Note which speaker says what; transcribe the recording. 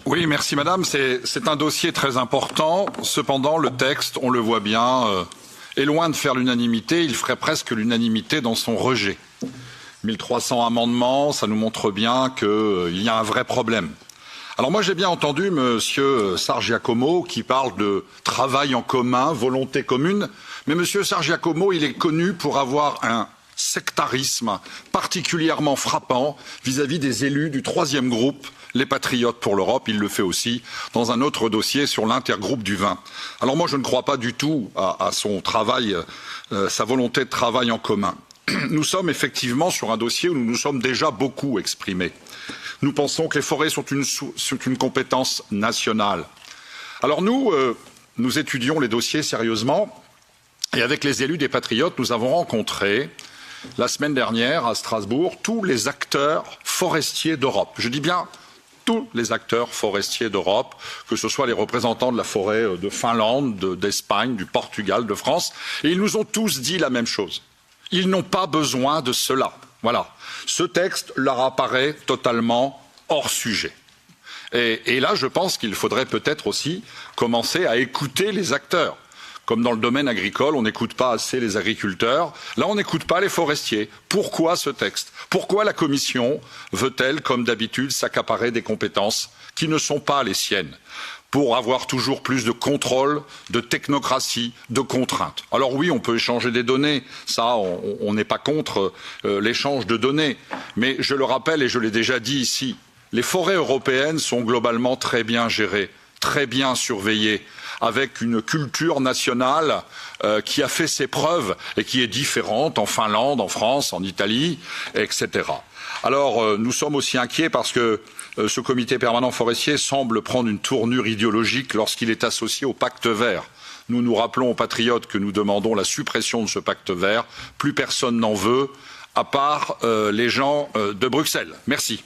Speaker 1: Oui, merci madame. C'est un dossier très important. Cependant, le texte, on le voit bien, est loin de faire l'unanimité. Il ferait presque l'unanimité dans son rejet. 1300 amendements, ça nous montre bien qu'il y a un vrai problème. Alors moi j'ai bien entendu Monsieur Sargiacomo qui parle de travail en commun, volonté commune, mais Monsieur Sargiacomo il est connu pour avoir un sectarisme particulièrement frappant vis-à-vis des élus du troisième groupe, les Patriotes pour l'Europe. Il le fait aussi dans un autre dossier sur l'intergroupe du vin. Alors moi je ne crois pas du tout à son travail, sa volonté de travail en commun. Nous sommes effectivement sur un dossier où nous nous sommes déjà beaucoup exprimés. Nous pensons que les forêts sont une compétence nationale. Alors nous étudions les dossiers sérieusement et avec les élus des Patriotes, nous avons rencontré la semaine dernière à Strasbourg tous les acteurs forestiers d'Europe. Je dis bien tous les acteurs forestiers d'Europe, que ce soit les représentants de la forêt de Finlande, d'Espagne, du Portugal, de France, et ils nous ont tous dit la même chose. Ils n'ont pas besoin de cela. Voilà. Ce texte leur apparaît totalement hors sujet. Et là, je pense qu'il faudrait peut-être aussi commencer à écouter les acteurs. Comme dans le domaine agricole, on n'écoute pas assez les agriculteurs. Là, on n'écoute pas les forestiers. Pourquoi ce texte? Pourquoi la Commission veut-elle, comme d'habitude, s'accaparer des compétences qui ne sont pas les siennes? Pour avoir toujours plus de contrôle, de technocratie, de contraintes. Alors oui, on peut échanger des données, ça, on n'est pas contre l'échange de données. Mais je le rappelle et je l'ai déjà dit ici, les forêts européennes sont globalement très bien gérées, très bien surveillées, avec une culture nationale qui a fait ses preuves et qui est différente en Finlande, en France, en Italie, etc. Alors nous sommes aussi inquiets parce que ce comité permanent forestier semble prendre une tournure idéologique lorsqu'il est associé au pacte vert. Nous nous rappelons aux patriotes que nous demandons la suppression de ce pacte vert. Plus personne n'en veut, à part les gens de Bruxelles. Merci.